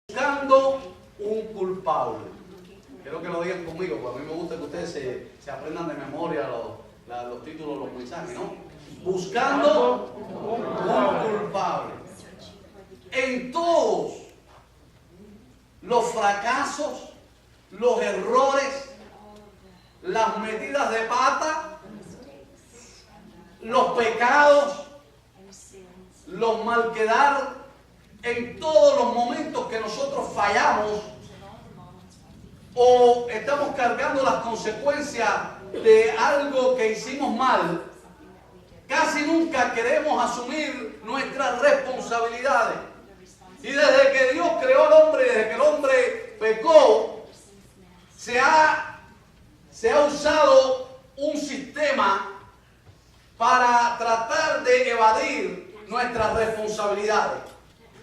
Buscando un culpable. Quiero que lo digan conmigo, porque a mí me gusta que ustedes se aprendan de memoria los títulos, los mensajes, ¿no? Buscando un culpable. En todos los fracasos, los errores, las metidas de pata, los pecados, los malquedar, en todos los momentos que nosotros fallamos o estamos cargando las consecuencias de algo que hicimos mal, casi nunca queremos asumir nuestras responsabilidades. Y desde que Dios creó al hombre, desde que el hombre pecó, se ha usado un sistema para tratar de evadir nuestras responsabilidades.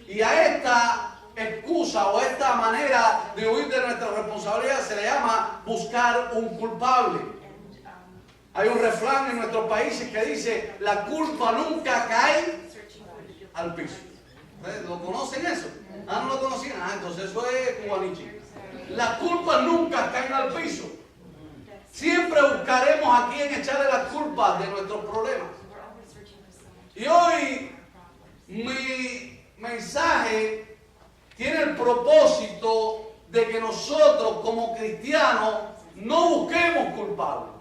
Y a esta excusa o esta manera de huir de nuestra responsabilidad se le llama buscar un culpable. Hay un refrán en nuestros países que dice: la culpa nunca cae al piso. ¿Lo conocen eso? Ah, ¿no lo conocían? Ah, entonces eso es cubanichi. Las culpas nunca caen al piso. Siempre buscaremos a quien echarle las culpas de nuestros problemas. Y hoy mi mensaje tiene el propósito de que nosotros como cristianos no busquemos culpables.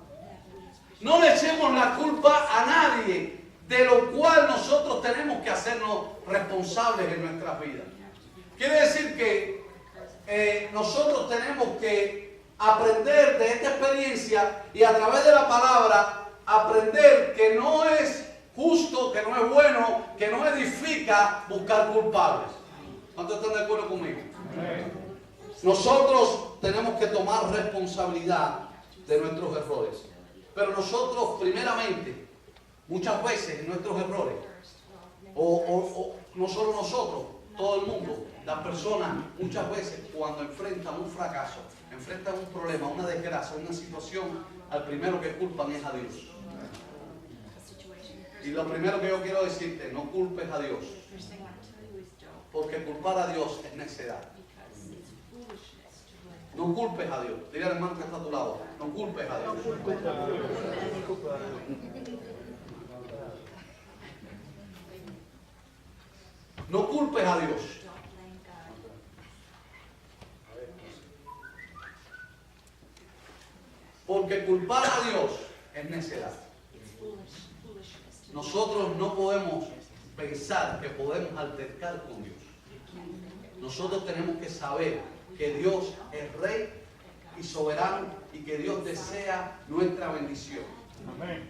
No le echemos la culpa a nadie, de lo cual nosotros tenemos que hacernos responsables en nuestras vidas. Quiere decir que nosotros tenemos que aprender de esta experiencia y a través de la palabra aprender que no es justo, que no es bueno, que no edifica buscar culpables. ¿Cuántos están de acuerdo conmigo? Nosotros tenemos que tomar responsabilidad de nuestros errores. Pero nosotros, primeramente, muchas veces en nuestros errores, o no solo nosotros, todo el mundo, las personas, muchas veces cuando enfrentan un fracaso, enfrentan un problema, una desgracia, una situación, al primero que culpan es a Dios. Y lo primero que yo quiero decirte, no culpes a Dios, porque culpar a Dios es necedad. No culpes a Dios. Dile al hermano que está a tu lado, no culpes a Dios. No culpes a Dios. Porque culpar a Dios es necedad. Nosotros no podemos pensar que podemos altercar con Dios. Nosotros tenemos que saber que Dios es Rey y soberano y que Dios desea nuestra bendición.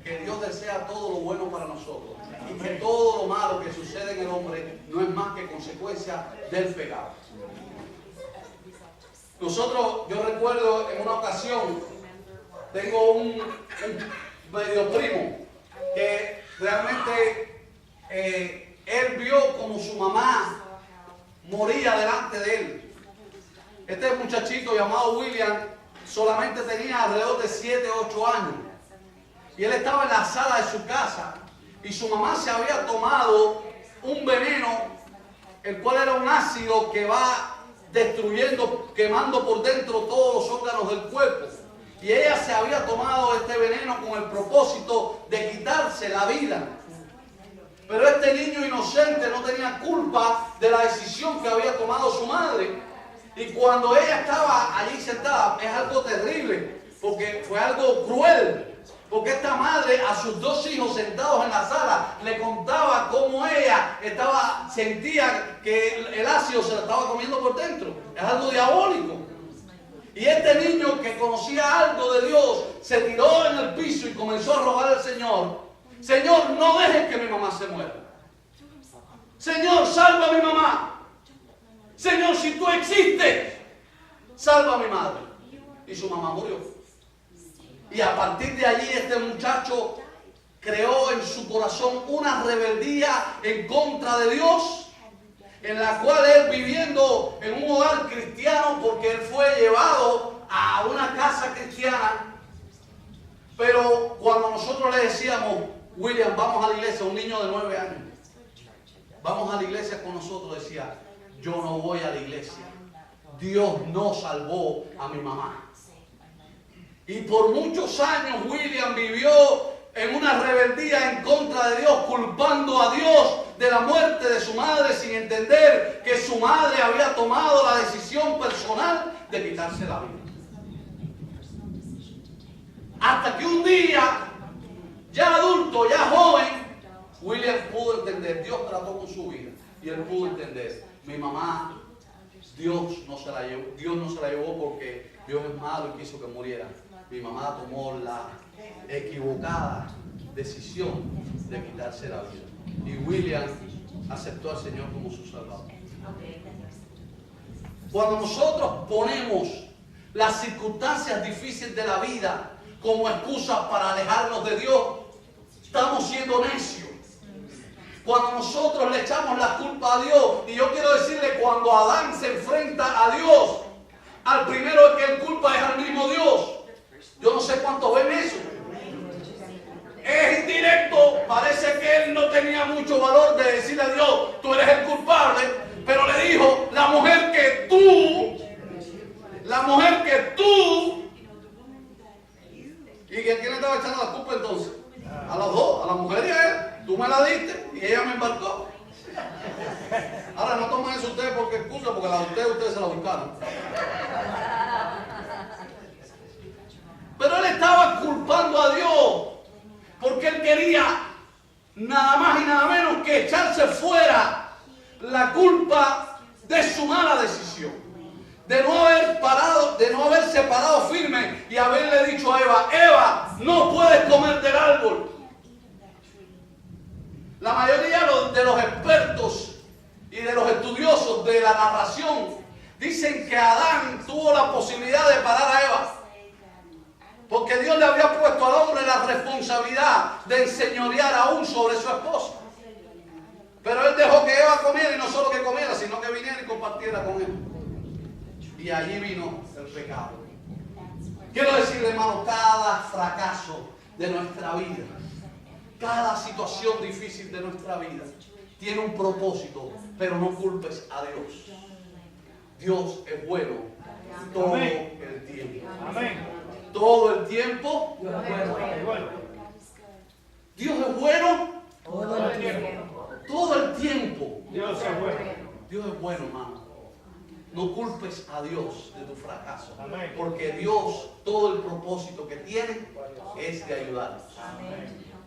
Que Dios desea todo lo bueno para nosotros y que todo lo malo que sucede en el hombre no es más que consecuencia del pecado. Yo recuerdo en una ocasión, tengo un medio primo que realmente él vio como su mamá moría delante de él. Este muchachito llamado William solamente tenía alrededor de 7 o 8 años. Y él estaba en la sala de su casa y su mamá se había tomado un veneno, el cual era un ácido que va destruyendo, quemando por dentro todos los órganos del cuerpo. Y ella se había tomado este veneno con el propósito de quitarse la vida. Pero este niño inocente no tenía culpa de la decisión que había tomado su madre. Y cuando ella estaba allí sentada, es algo terrible, porque fue algo cruel. Porque esta madre a sus 2 hijos sentados en la sala le contaba cómo ella sentía que el ácido se la estaba comiendo por dentro. Es algo diabólico. Y este niño que conocía algo de Dios se tiró en el piso y comenzó a rogar al Señor: Señor, no dejes que mi mamá se muera. Señor, salva a mi mamá. Señor, si tú existes, salva a mi madre. Y su mamá murió. Y a partir de allí este muchacho creó en su corazón una rebeldía en contra de Dios, en la cual él, viviendo en un hogar cristiano, porque él fue llevado a una casa cristiana, pero cuando nosotros le decíamos: William, vamos a la iglesia, un niño de 9 años, vamos a la iglesia con nosotros, decía: yo no voy a la iglesia, Dios no salvó a mi mamá. Y por muchos años William vivió en una rebeldía en contra de Dios, culpando a Dios de la muerte de su madre sin entender que su madre había tomado la decisión personal de quitarse la vida. Hasta que un día, ya adulto, ya joven, William pudo entender, Dios trató con su vida y él pudo entender, mi mamá, Dios no se la llevó porque Dios es malo y quiso que muriera. Mi mamá tomó la equivocada decisión de quitarse la vida. Y William aceptó al Señor como su Salvador. Cuando nosotros ponemos las circunstancias difíciles de la vida como excusa para alejarnos de Dios, estamos siendo necios. Cuando nosotros le echamos la culpa a Dios, y yo quiero decirle, cuando Adán se enfrenta a Dios, al primero que él culpa es al mismo Dios. Yo no sé cuántos ven eso. Es indirecto, parece que él no tenía mucho valor de decirle a Dios, tú eres el culpable, pero le dijo, la mujer que tú, ¿y a quién le estaba echando la culpa entonces? A las dos, a la mujer y a él. Tú me la diste y ella me embarcó. Ahora no tomen eso ustedes porque excusa, porque la de ustedes se la buscaron. Pero él estaba culpando a Dios porque él quería nada más y nada menos que echarse fuera la culpa de su mala decisión, de no haberse parado firme y haberle dicho a Eva, no puedes comer del árbol. La mayoría de los expertos y de los estudiosos de la narración dicen que Adán tuvo la posibilidad de parar a Eva, porque Dios le había puesto al hombre la responsabilidad de enseñorear aún sobre su esposa. Pero él dejó que Eva comiera, y no solo que comiera, sino que viniera y compartiera con él. Y allí vino el pecado. Quiero decirle, hermano, cada fracaso de nuestra vida, cada situación difícil de nuestra vida tiene un propósito, pero no culpes a Dios. Dios es bueno todo el tiempo. Amén. Todo el tiempo. Dios es bueno. Dios es bueno Todo el tiempo. todo el tiempo. Dios es bueno. Dios es bueno, hermano. No culpes a Dios de tu fracaso. Amén. Porque Dios, todo el propósito que tiene es de ayudarnos,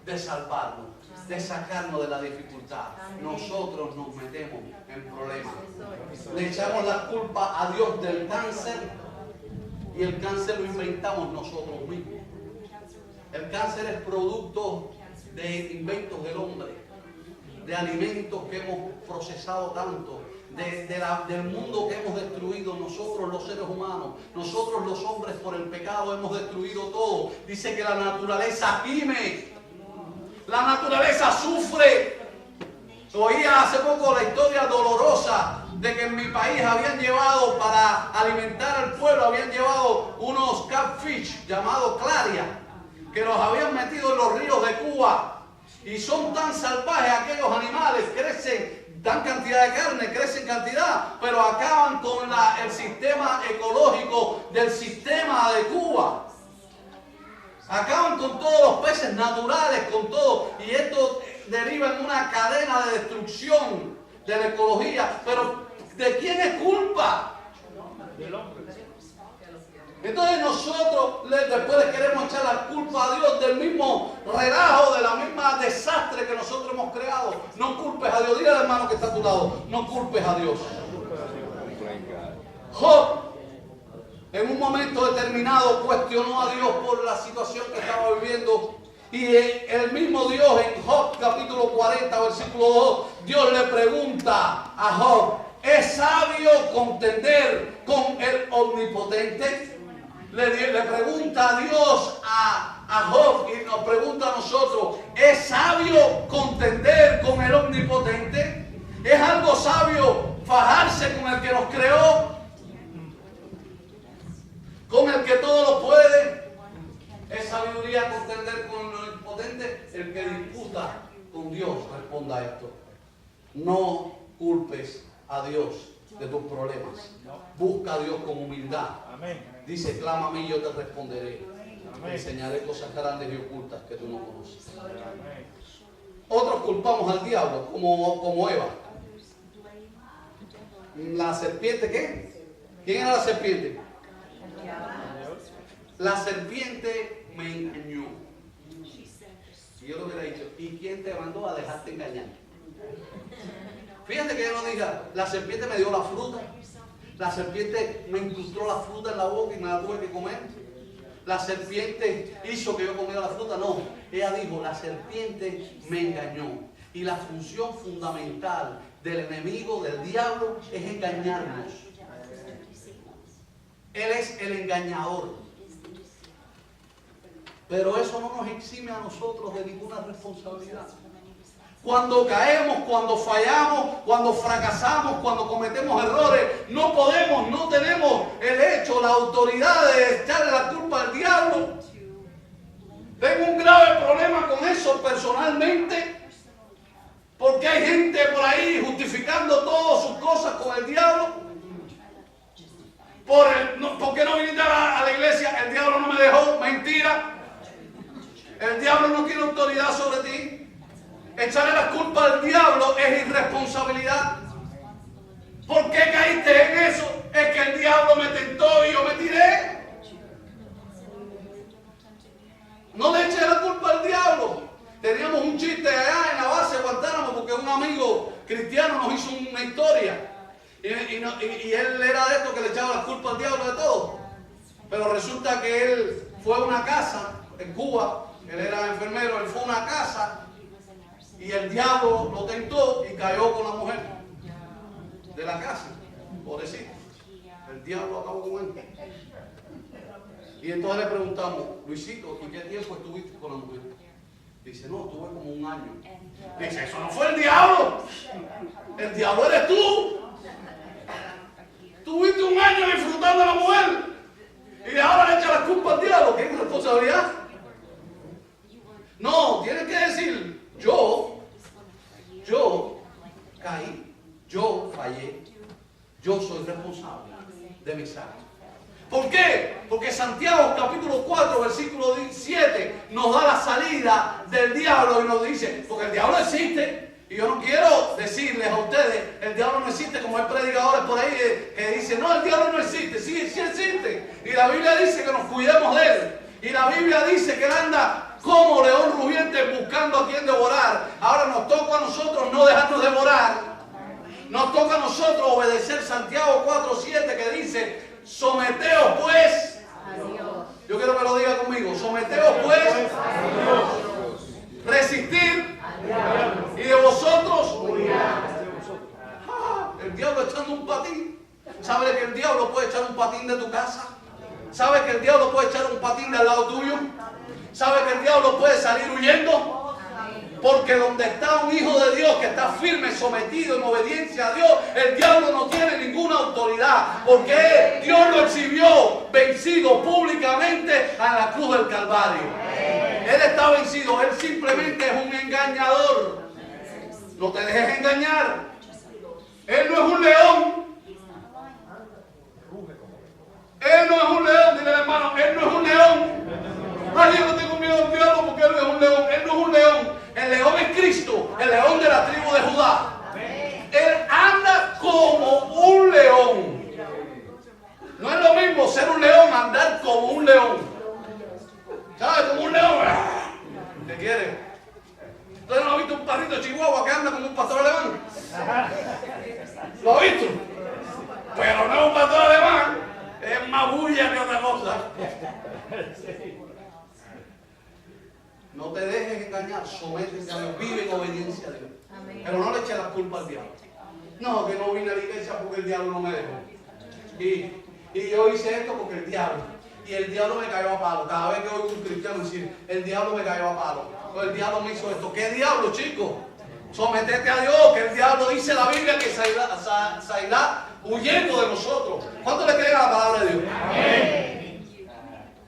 de salvarnos, de sacarnos de la dificultad. Nosotros nos metemos en problemas. Le echamos la culpa a Dios del cáncer y el cáncer lo inventamos nosotros mismos. El cáncer es producto de inventos del hombre, de alimentos que hemos procesado tanto, del mundo que hemos destruido nosotros los seres humanos. Nosotros los hombres por el pecado hemos destruido todo. Dice que la naturaleza gime, la naturaleza sufre. Oía hace poco la historia dolorosa de que en mi país habían llevado, para alimentar al pueblo, habían llevado unos catfish llamados claria, que los habían metido en los ríos de Cuba. Y son tan salvajes aquellos animales, crecen, dan cantidad de carne, crecen cantidad, pero acaban con el sistema ecológico del sistema de Cuba. Acaban con todos los peces naturales, con todo. Y esto deriva en una cadena de destrucción de la ecología. Pero ¿de quién es culpa? Del hombre. Entonces nosotros después le queremos echar la culpa a Dios del mismo relajo, de la misma desastre que nosotros hemos creado. No culpes a Dios. Dile al hermano que está a tu lado, no culpes a Dios. Job, en un momento determinado, cuestionó a Dios por la situación que estaba viviendo. Y el mismo Dios, en Job capítulo 40, versículo 2, Dios le pregunta a Job, ¿es sabio contender con el omnipotente? Le pregunta a Dios a Job y nos pregunta a nosotros, ¿es sabio contender con el omnipotente? ¿Es algo sabio fajarse con el que nos creó? ¿Con el que todo lo puede? ¿Es sabiduría contender con el omnipotente? El que disputa con Dios responda esto. No culpes a Dios de tus problemas. Busca a Dios con humildad. Amén. Dice, clama a mí y yo te responderé. Te Amén. enseñaré cosas grandes y ocultas que tú no conoces. Amén. Otros culpamos al diablo, como Eva. ¿La serpiente qué? ¿Quién era la serpiente? La serpiente me engañó. Y yo le hubiera dicho, ¿y quién te mandó a dejarte engañar? Fíjate que ella no diga, la serpiente me dio la fruta. La serpiente me incrustó la fruta en la boca y me la tuve que comer. La serpiente hizo que yo comiera la fruta. No, ella dijo, la serpiente me engañó. Y la función fundamental del enemigo, del diablo, es engañarnos. Él es el engañador. Pero eso no nos exime a nosotros de ninguna responsabilidad. Cuando caemos, cuando fallamos, cuando fracasamos, cuando cometemos errores, no podemos, no tenemos el hecho, la autoridad de echarle la culpa al diablo. Tengo un grave problema con eso personalmente, porque hay gente por ahí justificando todas sus cosas con el diablo. ¿Por qué no viniste a la iglesia? El diablo no me dejó. Mentira. El diablo no tiene autoridad sobre ti. Echarle la culpa al diablo es irresponsabilidad. ¿Por qué caíste en eso? Es que el diablo me tentó y yo me tiré. No le eches la culpa al diablo. Teníamos un chiste allá en la base de Guantánamo porque un amigo cristiano nos hizo una historia. Y él era de estos que le echaba la culpa al diablo de todo. Pero resulta que él fue a una casa en Cuba. Él era enfermero, él fue a una casa y el diablo lo tentó y cayó con la mujer de la casa. Pobrecito. El diablo acabó con él. Y entonces le preguntamos, Luisito, ¿y qué tiempo estuviste con la mujer? Dice, no, estuve como un año. Dice, eso no fue el diablo. El diablo eres tú. Tuviste un año disfrutando a la mujer y ahora le echas la culpa al diablo. ¿Qué responsabilidad? No, tienes que decir, yo caí, yo fallé, yo soy responsable de mis actos. ¿Por qué? Porque Santiago capítulo 4 versículo 7 nos da la salida del diablo y nos dice, porque el diablo existe. Y yo no quiero decirles a ustedes, el diablo no existe, como hay predicadores por ahí que dicen, no, el diablo no existe. Sí, sí existe. Y la Biblia dice que nos cuidemos de él. Y la Biblia dice que él anda como león rugiente buscando a quien devorar. Ahora nos toca a nosotros no dejarnos devorar. Nos toca a nosotros obedecer Santiago 4:7 que dice, someteos pues. Yo quiero que lo diga conmigo. Someteos pues. Resistir. Y de vosotros el diablo echando un patín. ¿Sabes que el diablo puede echar un patín de tu casa? ¿Sabes que el diablo puede echar un patín del lado tuyo? ¿Sabes que el diablo puede salir huyendo? Porque donde está un hijo de Dios que está firme, sometido en obediencia a Dios, el diablo no tiene ninguna autoridad. Porque Dios lo exhibió vencido públicamente a la cruz del Calvario. Él está vencido, él simplemente es un engañador. No te dejes engañar. Él no es un león. Él no es un león, dile hermano, él no es un león. Ay, yo no tengo miedo al diablo porque él no es un león. Él no es un león. El león es Cristo, el león de la tribu de Judá. Él anda como un león. No es lo mismo ser un león, andar como un león. ¿Sabes? Como un león. ¿Qué quiere? ¿Usted no ha visto un perrito chihuahua que anda como un pastor alemán? ¿Lo ha visto? Pero no es un pastor alemán. Es más bulla que otra cosa. No te dejes engañar, sométete a Dios, vive en obediencia a Dios. Amén. Pero no le eches la culpa al diablo. No, que no vine a la iglesia porque el diablo no me dejó. Y yo hice esto porque el diablo. Y el diablo me cayó a palo. Cada vez que oigo un cristiano decir, el diablo me cayó a palo. O el diablo me hizo esto. ¿Qué diablo, chicos? Sometete a Dios, que el diablo dice la Biblia que salirá huyendo de nosotros. ¿Cuánto le creen a la palabra de Dios? Amén.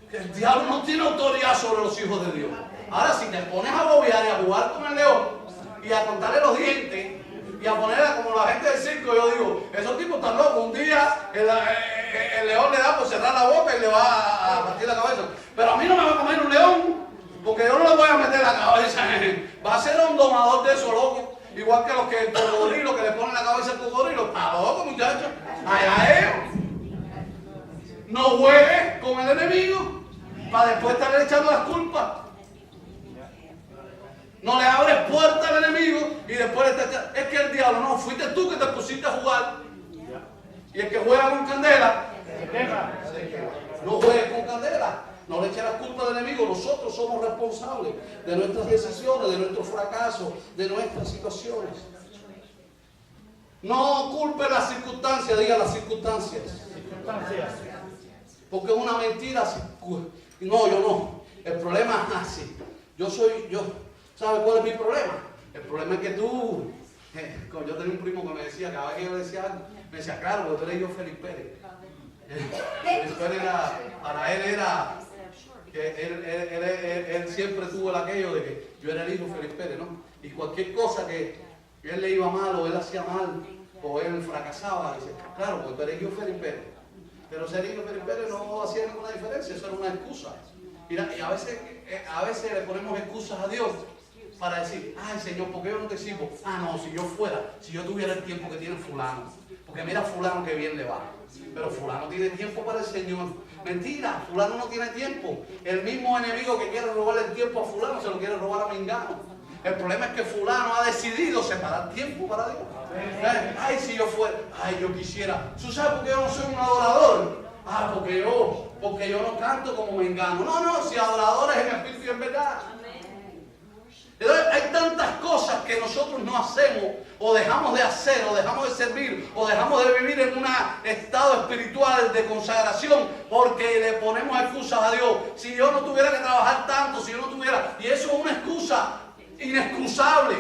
Que el diablo no tiene autoridad sobre los hijos de Dios. Ahora, si te pones a bobear y a jugar con el león y a contarle los dientes, y a ponerla como la gente del circo. Yo digo, esos tipos están locos. Un día el león le da por cerrar la boca y le va a partir la cabeza. Pero a mí no me va a comer un león, porque yo no le voy a meter la cabeza. Va a ser un domador de esos locos. Igual que los que el cocodrilo que le ponen la cabeza al cocodrilo. Está loco, muchachos. Allá es. No juegues con el enemigo para después estarle echando las culpas. No le abres puerta al enemigo y después es que el diablo, no, fuiste tú que te pusiste a jugar. Y el que juega con candela, no juegues con candela. No le eches la culpa al enemigo. Nosotros somos responsables de nuestras decisiones, de nuestros fracasos, de nuestras situaciones. No culpe las circunstancias, diga las circunstancias. Porque es una mentira. No, yo no. El problema es así. Yo. ¿Sabes cuál es mi problema? El problema es que tú. Yo tenía un primo que me decía, cada vez que yo le decía algo, me decía, claro, porque tú eres yo Félix Pérez. Félix Pérez para él era. Él siempre tuvo aquello de que yo era el hijo Félix Pérez, ¿no? Y cualquier cosa que él le iba mal o él hacía mal o él fracasaba, dice, claro, porque tú eres hijo Félix Pérez. Pero ser hijo Félix Pérez no hacía ninguna diferencia, eso era una excusa. Y a veces le ponemos excusas a Dios para decir, ay Señor, ¿por qué yo no te sirvo? Ah, no, si yo tuviera el tiempo que tiene fulano, porque mira fulano que bien le va. Pero fulano tiene tiempo para el Señor. Mentira, fulano no tiene tiempo. El mismo enemigo que quiere robarle el tiempo a fulano se lo quiere robar a Mengano. El problema es que fulano ha decidido separar tiempo para Dios. Ay, si yo fuera, ay, yo quisiera. ¿Tú sabes por qué yo no soy un adorador? Ah, porque yo no canto como Mengano. No, si adoradores en espíritu y en verdad. Entonces, hay tantas cosas que nosotros no hacemos, o dejamos de hacer, o dejamos de servir, o dejamos de vivir en un estado espiritual de consagración, porque le ponemos excusas a Dios. Si yo no tuviera que trabajar tanto, si yo no tuviera... Y eso es una excusa inexcusable.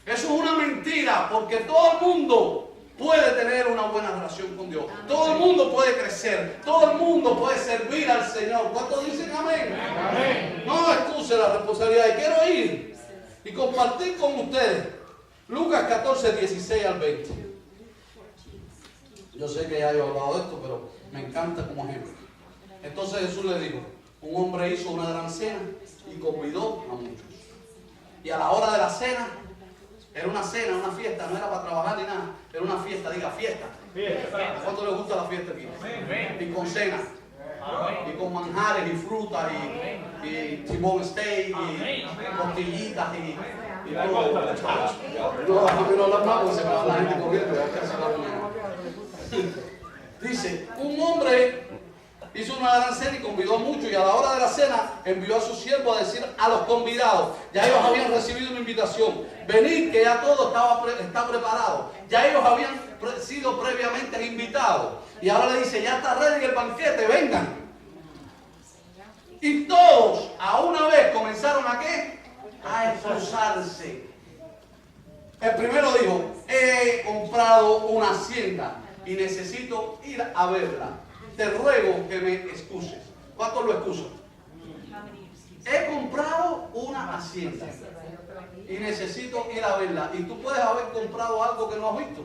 Eso es una mentira, porque todo el mundo puede tener una buena relación con Dios. Todo el mundo puede crecer. Todo el mundo puede servir al Señor. ¿Cuántos dicen amén? Amén. No excuse la responsabilidad. Y quiero ir y compartir con ustedes Lucas 14, 16 al 20. Yo sé que ya he hablado de esto, pero me encanta como ejemplo. Entonces Jesús le dijo, un hombre hizo una gran cena y convidó a muchos. Y a la hora de la cena, era una cena, una fiesta, no era para trabajar ni nada, era una fiesta, diga fiesta. ¿Cuánto les gusta la fiesta aquí? Y con cena, y con manjares y frutas y tibón steak y costillitas y todo. No, a mí no hablan más porque se me va la gente corriendo. Dice, un hombre hizo una gran cena y convidó a muchos, y a la hora de la cena envió a su siervo a decir a los convidados, ya ellos habían recibido una invitación, venid que ya todo está preparado, ya ellos habían sido previamente invitados, y ahora le dice, ya está ready el banquete, vengan. Y todos a una vez comenzaron a ¿qué? A esforzarse. El primero dijo, he comprado una hacienda y necesito ir a verla. Te ruego que me excuses. ¿Cuántos lo excusan? He comprado una hacienda y necesito ir a verla. Y tú puedes haber comprado algo que no has visto.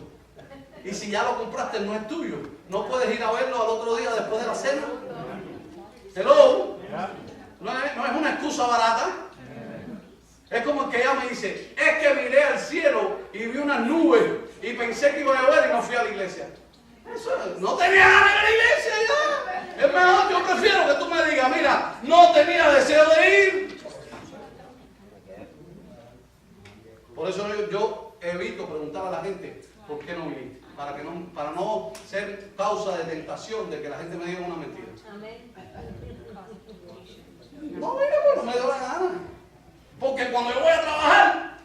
Y si ya lo compraste, no es tuyo. No puedes ir a verlo al otro día después de la cena. Hello. No es una excusa barata. Es como el que ella me dice, es que miré al cielo y vi unas nubes y pensé que iba a llover y no fui a la iglesia. Eso, no tenía ganas de la iglesia ya. Es mejor, yo prefiero que tú me digas, mira, no tenía deseo de ir. Por eso yo evito preguntar a la gente, ¿por qué no viniste? Para no ser causa de tentación de que la gente me diga una mentira. No, mira, pues no me dio la gana. Porque cuando yo voy a trabajar,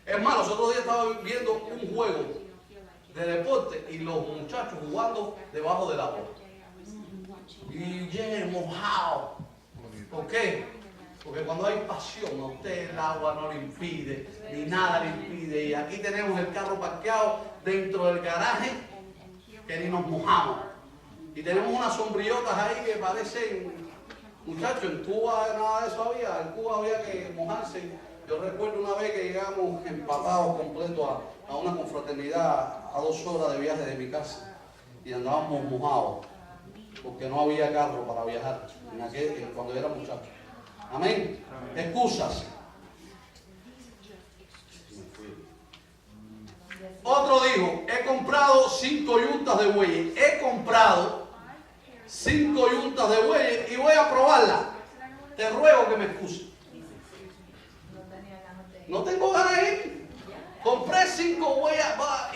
es más, los otros días estaba viendo un juego de deporte y los muchachos jugando debajo del agua. Y llegan mojados. ¿Por qué? Porque cuando hay pasión, a usted el agua no le impide, ni nada le impide. Y aquí tenemos el carro parqueado dentro del garaje que ni nos mojamos. Y tenemos unas sombrillotas ahí que parecen, muchachos, en Cuba nada de eso había. En Cuba había que mojarse Yo recuerdo una vez que llegamos empapados completos a una confraternidad a 2 horas de viaje de mi casa y andábamos mojados porque no había carro para viajar cuando era muchacho. Amén. Excusas. Otro dijo, he comprado 5 yuntas de bueyes. He comprado 5 yuntas de bueyes y voy a probarla. Te ruego que me excuses. No tengo ganas de ir. Compré 5 bueyes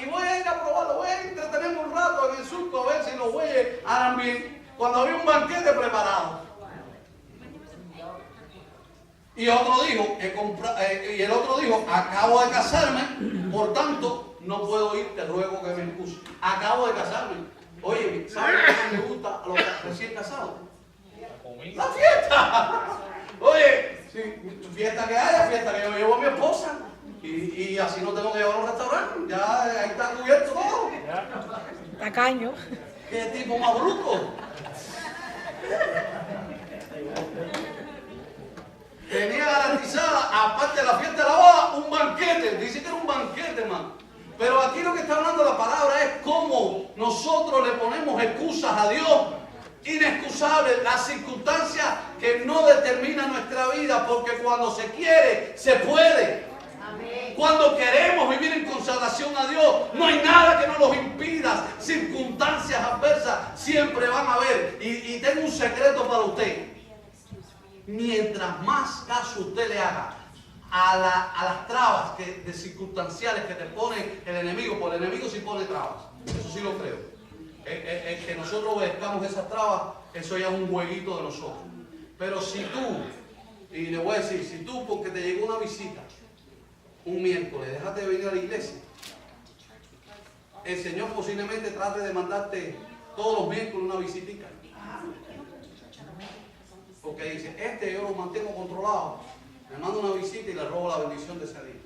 y voy a ir a probarlo. Voy a entretenerme un rato en el surco a ver si los bueyes harán bien. Cuando había un banquete preparado. Y otro dijo, y el otro dijo, acabo de casarme, por tanto no puedo ir, te ruego que me excuses. Acabo de casarme. Oye, ¿sabes qué me gusta a los recién casados? La fiesta. Oye, fiesta que haya, fiesta que yo llevo a mi esposa. Y así no tengo que llevar a un restaurante. Ya ahí está cubierto todo. Tacaño. ¿Qué tipo más bruto? Tenía garantizada, aparte de la fiesta de la boda, un banquete. Dice que era un banquete, hermano. Pero aquí lo que está hablando la palabra es cómo nosotros le ponemos excusas a Dios. Inexcusables, las circunstancias que no determinan nuestra vida, porque cuando se quiere, se puede. Amén. Cuando queremos vivir en consagración a Dios, no hay nada que nos los impida. Circunstancias adversas siempre van a haber. Y tengo un secreto para usted. Mientras más caso usted le haga a las trabas de circunstanciales que te pone el enemigo, porque el enemigo sí pone trabas, eso sí lo creo. El que nosotros obedezcamos esas trabas, eso ya es un jueguito de nosotros. Pero si tú, y le voy a decir, si tú porque te llegó una visita un miércoles, déjate de venir a la iglesia, el Señor posiblemente trate de mandarte todos los miércoles una visitita. Porque dice, yo lo mantengo controlado, me manda una visita y le robo la bendición de ese día.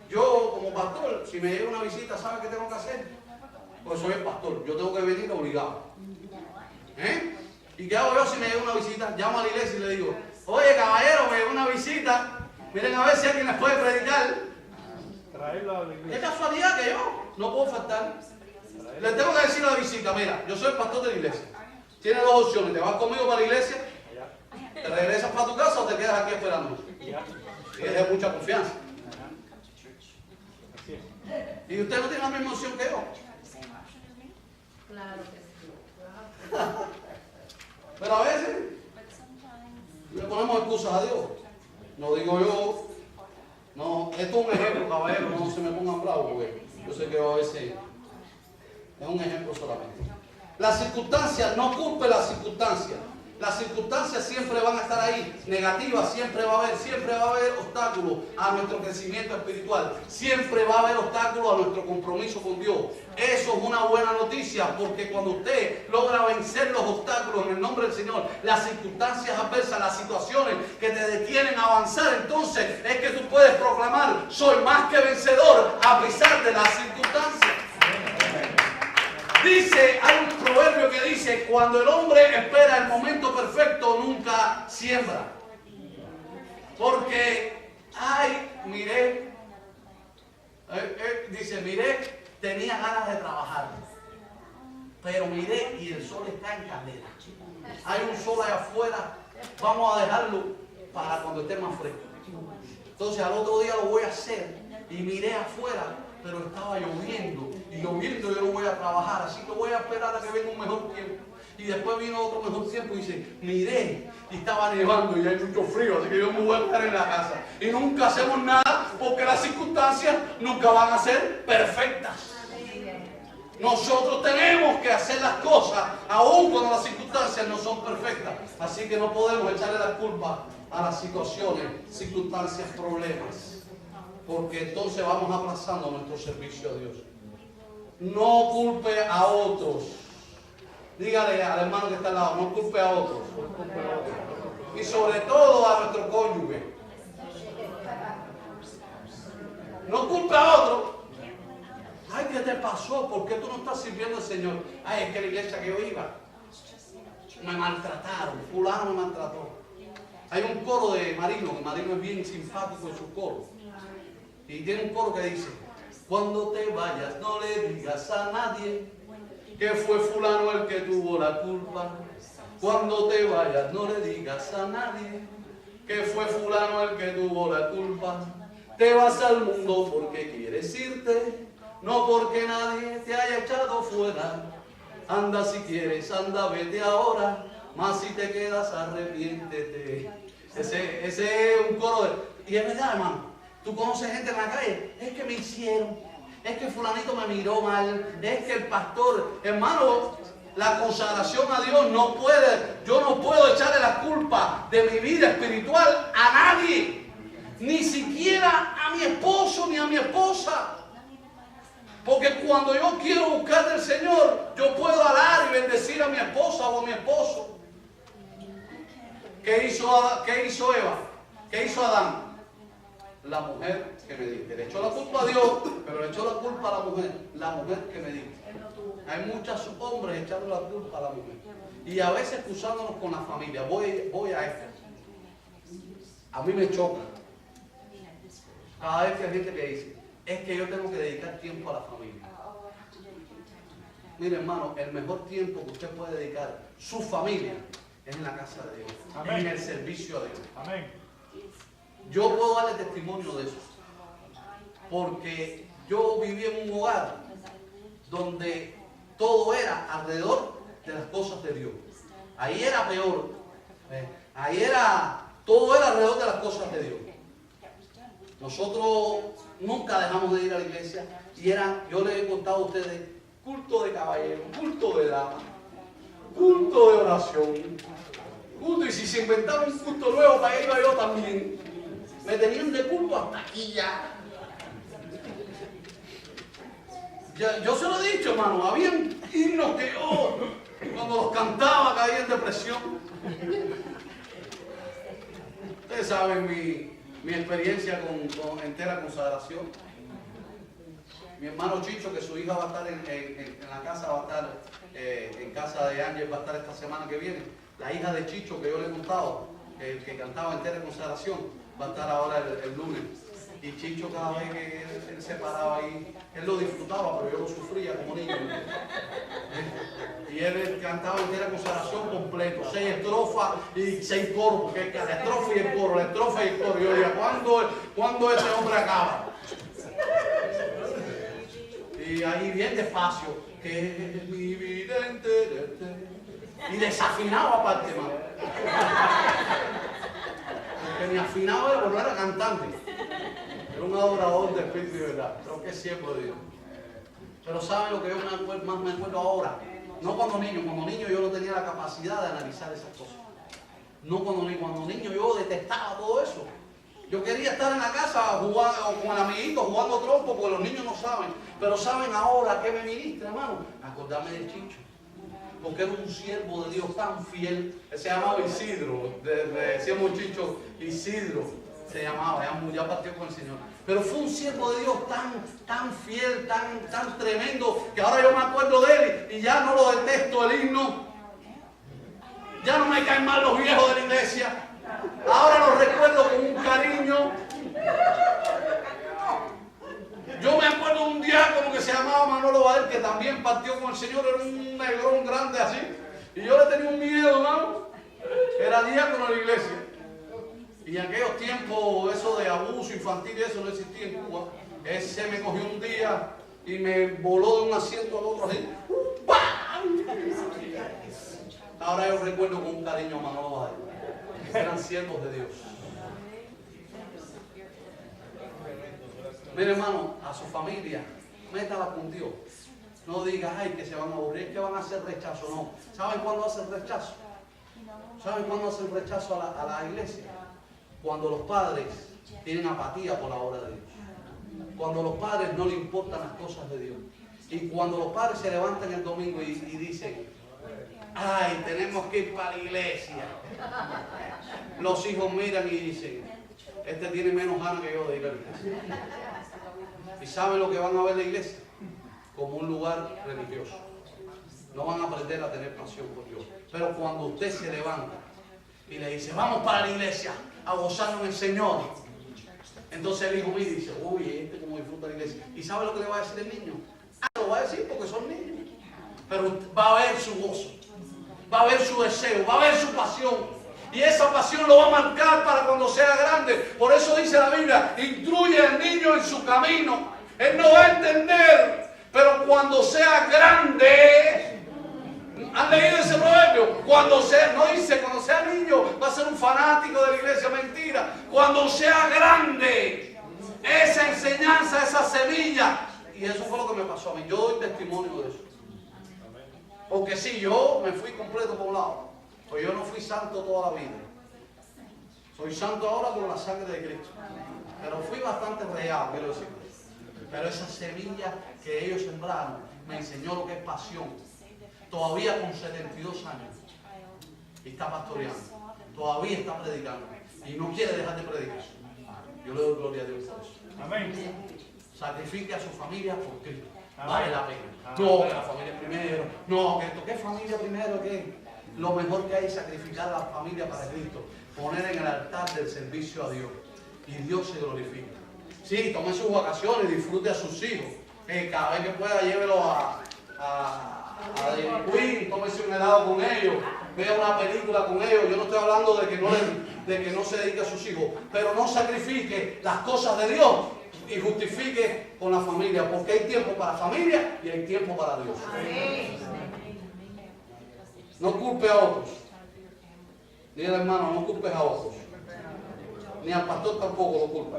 Yo como pastor, si me llega una visita, ¿sabe qué tengo que hacer? Pues soy el pastor, yo tengo que venir obligado. ¿Y qué hago yo si me llega una visita? Llamo a la iglesia y le digo, oye caballero, me llegó una visita, miren a ver si alguien les puede predicar. Es casualidad que yo no puedo faltar. Le tengo que decir a la visita, mira, yo soy el pastor de la iglesia. Tienes 2 opciones, te vas conmigo para la iglesia, te regresas para tu casa o te quedas aquí esperando. Y es de mucha confianza. Y usted no tiene la misma opción que yo. Claro que sí. Pero a veces le ponemos excusas a Dios. No digo yo, no, esto es un ejemplo, caballero, no se me pongan bravos, porque yo sé que a veces es un ejemplo solamente. Las circunstancias, no culpe las circunstancias. Las circunstancias siempre van a estar ahí, negativas, siempre va a haber obstáculos a nuestro crecimiento espiritual, siempre va a haber obstáculos a nuestro compromiso con Dios. Eso es una buena noticia, porque cuando usted logra vencer los obstáculos en el nombre del Señor, las circunstancias adversas, las situaciones que te detienen a avanzar, entonces es que tú puedes proclamar, soy más que vencedor a pesar de las circunstancias. Dice, hay un proverbio que dice, cuando el hombre espera el momento perfecto, nunca siembra. Porque, miré, tenía ganas de trabajar. Pero miré y el sol está en candela. Hay un sol allá afuera, vamos a dejarlo para cuando esté más fresco. Entonces al otro día lo voy a hacer y miré afuera, pero estaba lloviendo. Y lloviendo yo no voy a trabajar, así que voy a esperar a que venga un mejor tiempo. Y después vino otro mejor tiempo y dice, miré, y estaba nevando y hay mucho frío, así que yo me voy a quedar en la casa. Y nunca hacemos nada porque las circunstancias nunca van a ser perfectas. Nosotros tenemos que hacer las cosas aun cuando las circunstancias no son perfectas. Así que no podemos echarle la culpa a las situaciones, circunstancias, problemas. Porque entonces vamos aplazando nuestro servicio a Dios. No culpe a otros. Dígale al hermano que está al lado, no culpe a otros. Y sobre todo a nuestro cónyuge. No culpe a otros. Ay, ¿qué te pasó? ¿Por qué tú no estás sirviendo al Señor? Ay, es que la iglesia que yo iba me maltrataron, fulano me maltrató. Hay un coro de Marino, que Marino es bien simpático en su coro. Y tiene un coro que dice: cuando te vayas no le digas a nadie que fue fulano el que tuvo la culpa. Cuando te vayas no le digas a nadie que fue fulano el que tuvo la culpa. Te vas al mundo porque quieres irte, no porque nadie te haya echado fuera. Anda si quieres, anda, vete ahora, mas si te quedas arrepiéntete. Ese es un coro y es verdad, hermano. Tú conoces gente en la calle, es que me hicieron, es que fulanito me miró mal, es que el pastor, hermano, la consagración a Dios no puede, yo no puedo echarle la culpa de mi vida espiritual a nadie, ni siquiera a mi esposo ni a mi esposa. Porque cuando yo quiero buscar del Señor, yo puedo alar y bendecir a mi esposa o a mi esposo. ¿Qué hizo Eva? ¿Qué hizo Adán? La mujer que me diste. Le echó la culpa a Dios, pero le echó la culpa a la mujer que me diste. Hay muchos hombres echando la culpa a la mujer. Y a veces excusándonos con la familia. Voy a esto. A mí me choca. Cada vez que hay gente que dice, es que yo tengo que dedicar tiempo a la familia. Mire, hermano, el mejor tiempo que usted puede dedicar su familia es en la casa de Dios. Amén. En el servicio a Dios. Amén. Yo puedo darle testimonio de eso. Porque yo viví en un hogar donde todo era alrededor de las cosas de Dios. Ahí era peor. Todo era alrededor de las cosas de Dios. Nosotros nunca dejamos de ir a la iglesia y yo les he contado a ustedes, culto de caballero, culto de dama, culto de oración, culto, y si se inventaba un culto nuevo, para iba yo también. Me tenían de culto hasta aquí ya. Yo se lo he dicho, hermano, habían himnos que yo, cuando los cantaba, caía en depresión. Ustedes saben mi experiencia con entera consagración. Mi hermano Chicho, que su hija va a estar en la casa, va a estar en casa de Ángel, va a estar esta semana que viene. La hija de Chicho, que yo le he contado, que cantaba entera consagración, va a estar ahora el lunes. Y Chicho, cada vez que él se paraba ahí, él lo disfrutaba, pero yo lo sufría como niño. Y él cantaba entera consagración completo, 6 estrofas y 6 coros, porque es la estrofa y el coro, la estrofa y el coro. Yo decía, ¿cuándo ese hombre acaba? Y ahí bien despacio, que es mi vidente. Y desafinado aparte, hermano. Porque ni afinado era, porque no era cantante. Era un adorador de espíritu de verdad. Creo que es siervo de Dios. Pero ¿saben lo que yo más me acuerdo ahora? No cuando niño yo no tenía la capacidad de analizar esas cosas. No cuando niño yo detestaba todo eso. Yo quería estar en la casa jugando con el amiguito, jugando trompo, porque los niños no saben. Pero ¿saben ahora qué me ministra, hermano? Acordarme del Chicho. Porque era un siervo de Dios tan fiel. Él se llamaba Isidro. Decíamos Chicho, Isidro se llamaba, ya partió con el Señor. Pero fue un siervo de Dios tan fiel, tan tremendo, que ahora yo me acuerdo de él y ya no lo detesto el himno. Ya no me caen mal los viejos de la iglesia. Ahora los recuerdo con un cariño. Yo me acuerdo de un diácono que se llamaba Manolo Bael, que también partió con el Señor, era un negrón grande así. Y yo le tenía un miedo, hermano. Era diácono de la iglesia. Y en aquellos tiempos, eso de abuso infantil, eso no existía en Cuba. Ese me cogió un día y me voló de un asiento al otro así. ¡Pam! Ahora yo recuerdo con un cariño a Manolo Bael. Eran siervos de Dios. Mire, hermano, a su familia, métala con Dios. No digas, ay, que se van a aburrir, que van a hacer rechazo. No. ¿Saben cuándo hacen rechazo? ¿Saben cuándo hacen rechazo a la iglesia? Cuando los padres tienen apatía por la obra de Dios. Cuando los padres no les importan las cosas de Dios. Y cuando los padres se levantan el domingo y dicen, ay, tenemos que ir para la iglesia. Los hijos miran y dicen, este tiene menos ganas que yo de ir a la iglesia. ¿Y saben lo que van a ver la iglesia? Como un lugar religioso. No van a aprender a tener pasión por Dios. Pero cuando usted se levanta y le dice, vamos para la iglesia a gozarnos en el Señor. Entonces el hijo mío dice, uy, este como disfruta la iglesia. ¿Y sabe lo que le va a decir el niño? Lo va a decir porque son niños. Pero va a haber su gozo, va a haber su deseo, va a haber su pasión. Y esa pasión lo va a marcar para cuando sea grande. Por eso dice la Biblia, instruye al niño en su camino. Él no va a entender, pero cuando sea grande... ¿Han leído ese proverbio? Cuando sea, no dice, cuando sea niño va a ser un fanático de la iglesia, mentira. Cuando sea grande, esa enseñanza, esa semilla. Y eso fue lo que me pasó a mí. Yo doy testimonio de eso. Porque sí, yo me fui completo por un lado. Pues yo no fui santo toda la vida. Soy santo ahora por la sangre de Cristo. Pero fui bastante real, quiero decir. Pero esa semilla que ellos sembraron me enseñó lo que es pasión. Todavía con 72 años y está pastoreando, todavía está predicando y no quiere dejar de predicar. Yo le doy gloria a Dios por eso. Amén. Sacrifique a su familia por Cristo. Amén. Vale la pena. Amén. No, que la familia primero. No, que esto, ¿qué familia primero? ¿Qué? Lo mejor que hay es sacrificar a la familia para Cristo. Poner en el altar del servicio a Dios. Y Dios se glorifica. Sí, tome sus vacaciones, disfrute a sus hijos. Cada vez que pueda, llévelo a Queen, tómese un helado con ellos, vea una película con ellos. Yo no estoy hablando de que no se dedique a sus hijos, pero no sacrifique las cosas de Dios y justifique con la familia, porque hay tiempo para familia y hay tiempo para Dios. No culpe a otros. Dile, hermano, no culpes a otros. Ni al pastor tampoco lo culpa.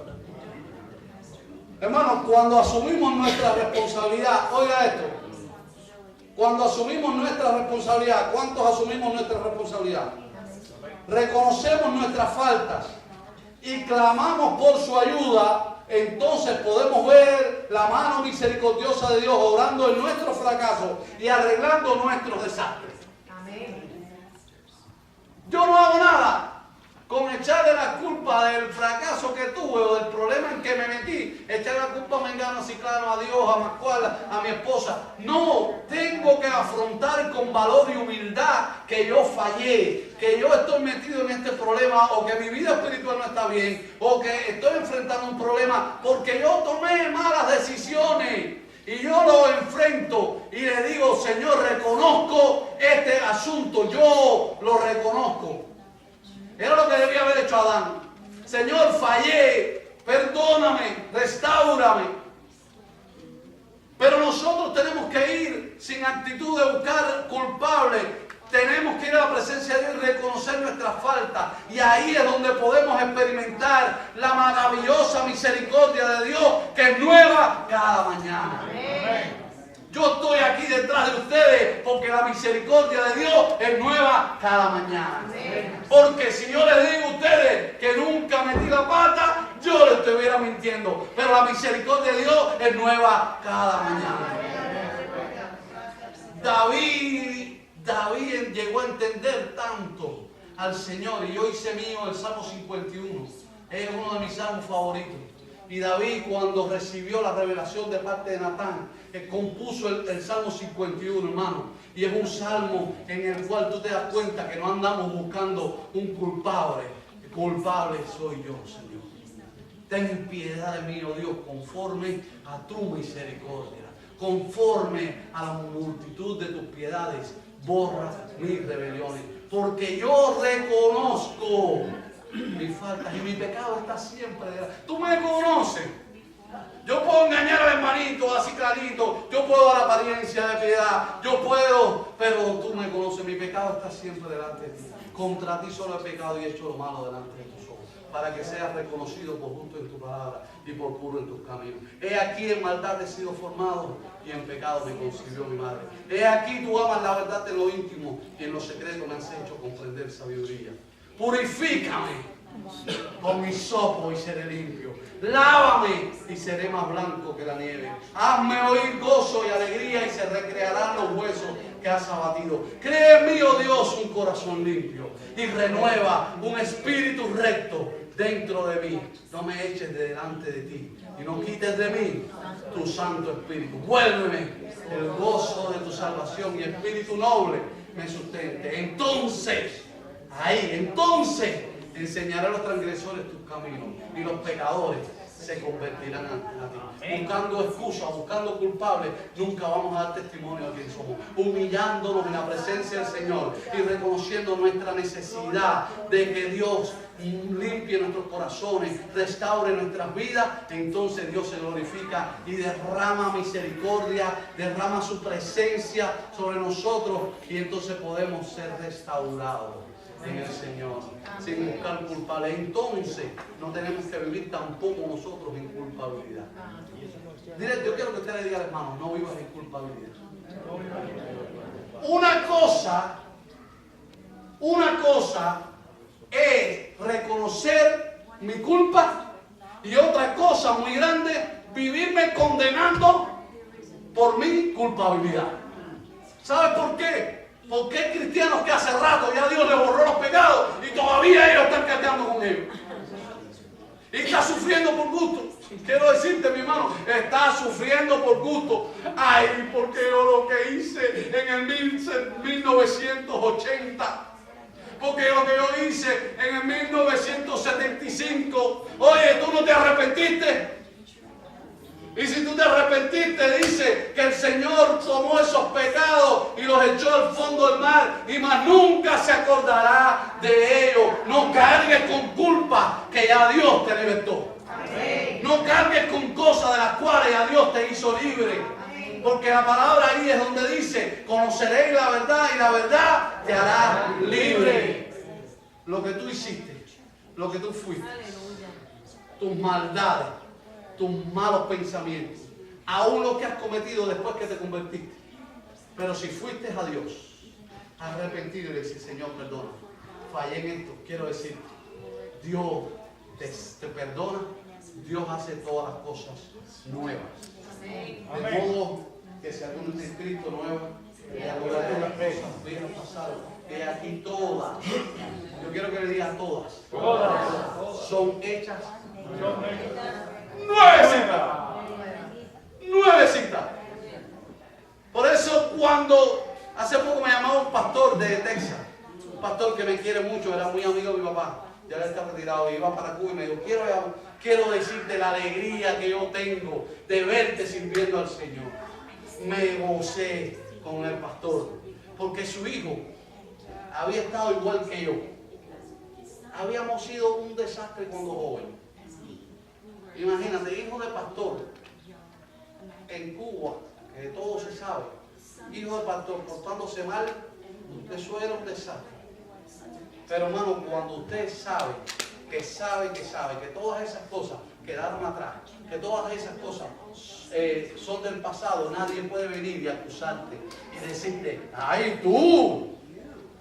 Hermano, cuando asumimos nuestra responsabilidad, oiga esto. Cuando asumimos nuestra responsabilidad, ¿cuántos asumimos nuestra responsabilidad? Reconocemos nuestras faltas y clamamos por su ayuda, entonces podemos ver la mano misericordiosa de Dios obrando en nuestro fracaso y arreglando nuestros desastres. Yo no hago nada con echarle la culpa del fracaso que tuve o del problema en que me metí, echarle la culpa a Mengano, a Ciclano, a Dios, a Mascuala, a mi esposa. No, tengo que afrontar con valor y humildad que yo fallé, que yo estoy metido en este problema, o que mi vida espiritual no está bien, o que estoy enfrentando un problema porque yo tomé malas decisiones. Y yo lo enfrento y le digo, Señor, reconozco este asunto, yo lo reconozco. Era lo que debía haber hecho Adán. Señor, fallé, perdóname, restáurame. Pero nosotros tenemos que ir sin actitud de buscar culpables. Tenemos que ir a la presencia de Dios y reconocer nuestras faltas. Y ahí es donde podemos experimentar la maravillosa misericordia de Dios, que es nueva cada mañana. Amén. Yo estoy aquí detrás de ustedes porque la misericordia de Dios es nueva cada mañana. Porque si yo les digo a ustedes que nunca metí la pata, yo les estuviera mintiendo. Pero la misericordia de Dios es nueva cada mañana. David llegó a entender tanto al Señor, y yo hice mío el Salmo 51. Es uno de mis salmos favoritos. Y David, cuando recibió la revelación de parte de Natán, compuso el Salmo 51, hermano. Y es un salmo en el cual tú te das cuenta que no andamos buscando un culpable. El culpable soy yo, Señor. Ten piedad de mí, oh Dios, conforme a tu misericordia. Conforme a la multitud de tus piedades, borra mis rebeliones. Porque yo reconozco mis faltas y mi pecado está siempre delante. Tú me conoces. Yo puedo engañar al hermanito, así clarito. Yo puedo dar apariencia de piedad. Yo puedo, pero tú me conoces. Mi pecado está siempre delante de ti. Contra ti solo he pecado y he hecho lo malo delante de tus ojos, para que seas reconocido por justo en tu palabra y por puro en tus caminos. He aquí en maldad he sido formado y en pecado me concibió mi madre. He aquí tú amas la verdad en lo íntimo y en lo secreto me has hecho comprender sabiduría. Purifícame con hisopo y seré limpio. Lávame y seré más blanco que la nieve. Hazme oír gozo y alegría y se recrearán los huesos que has abatido. Crea en mí, oh Dios, un corazón limpio y renueva un espíritu recto dentro de mí. No me eches de delante de ti y no quites de mí tu Santo Espíritu. Vuélveme el gozo de tu salvación y espíritu noble me sustente. Entonces Ahí, entonces enseñaré a los transgresores tus caminos y los pecadores se convertirán a ti. Buscando excusas, buscando culpables, nunca vamos a dar testimonio de quién somos. Humillándonos en la presencia del Señor y reconociendo nuestra necesidad de que Dios limpie nuestros corazones, restaure nuestras vidas. Entonces Dios se glorifica y derrama misericordia, derrama su presencia sobre nosotros y entonces podemos ser restaurados en el Señor, sin buscar culpables. Entonces no tenemos que vivir tampoco nosotros en culpabilidad. Dile, yo quiero que usted le diga al hermano, no vivas en culpabilidad. Una cosa es reconocer mi culpa y otra cosa muy grande, vivirme condenando por mi culpabilidad. ¿Sabe por qué? Porque hay cristianos que hace rato ya Dios les borró los pecados y todavía ellos están cateando con ellos. Y está sufriendo por gusto. Quiero decirte, mi hermano, está sufriendo por gusto. Ay, porque yo lo que hice en el 1980. Porque lo que yo hice en el 1975. Oye, ¿tú no te arrepentiste? Y si tú te arrepentiste, dice que el Señor tomó esos pecados y los echó al fondo del mar y más nunca se acordará de ellos. No cargues con culpa que ya Dios te libertó. No cargues con cosas de las cuales ya Dios te hizo libre. Porque la palabra ahí es donde dice, conoceréis la verdad y la verdad te hará libre. Lo que tú hiciste, lo que tú fuiste, tus maldades, tus malos pensamientos, aún lo que has cometido después que te convertiste. Pero si fuiste a Dios, arrepentido y le dices, Señor, perdona, fallé en esto, quiero decirte, Dios te perdona, Dios hace todas las cosas nuevas. De modo que si alguno está inscrito nuevo, que alguna de las cosas viejas pasaron, que aquí todas, yo quiero que le diga todas, son hechas nuevecitas. Por eso cuando hace poco me llamaba un pastor de Texas, un pastor que me quiere mucho, era muy amigo de mi papá, ya él está retirado, y iba para Cuba y me dijo, quiero decirte la alegría que yo tengo de verte sirviendo al Señor. Me gocé con el pastor, porque su hijo había estado igual que yo. Habíamos sido un desastre cuando jóvenes. Imagínate, hijo de pastor en Cuba, que todo se sabe, hijo de pastor portándose mal, eso era un desastre. Pero hermano, cuando usted sabe que todas esas cosas quedaron atrás, que todas esas cosas son del pasado, nadie puede venir y acusarte y decirte, ay, tú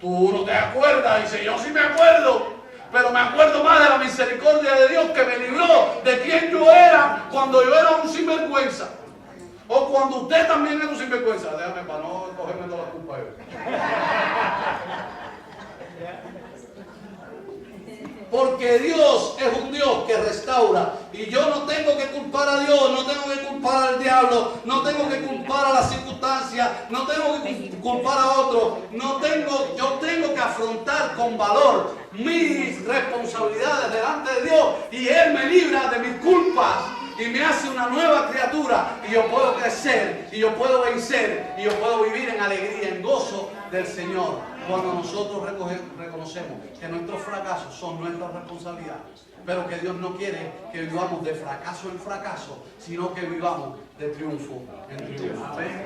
no te acuerdas. Dice, yo sí me acuerdo. Pero me acuerdo más de la misericordia de Dios que me libró de quien yo era cuando yo era un sinvergüenza. O cuando usted también era un sinvergüenza. Déjame para no cogerme toda la culpa yo. Porque Dios es un Dios que restaura. Y yo no tengo que culpar a Dios, no tengo que culpar al diablo, no tengo que culpar a las circunstancias, no tengo que culpar a otros. Yo tengo que afrontar con valor mis responsabilidades delante de Dios. Y Él me libra de mis culpas y me hace una nueva criatura. Y yo puedo crecer, y yo puedo vencer, y yo puedo vivir en alegría, en gozo del Señor. Cuando nosotros reconocemos que nuestros fracasos son nuestra responsabilidad, pero que Dios no quiere que vivamos de fracaso en fracaso, sino que vivamos de triunfo en triunfo. Amén.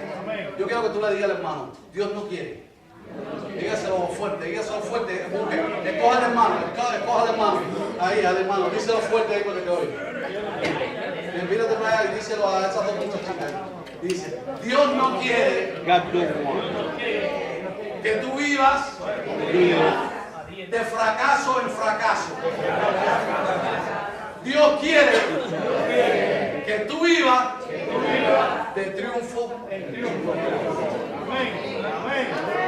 Yo quiero que tú le digas al hermano, Dios no quiere. Dígaselo fuerte, escoja al hermano, ahí al hermano, díselo fuerte ahí para que te oiga. Mírate para allá y díselo a esas dos muchachitas. Dice, Dios no quiere que tú vivas de fracaso en fracaso. Dios quiere que tú vivas de triunfo en triunfo. Amén.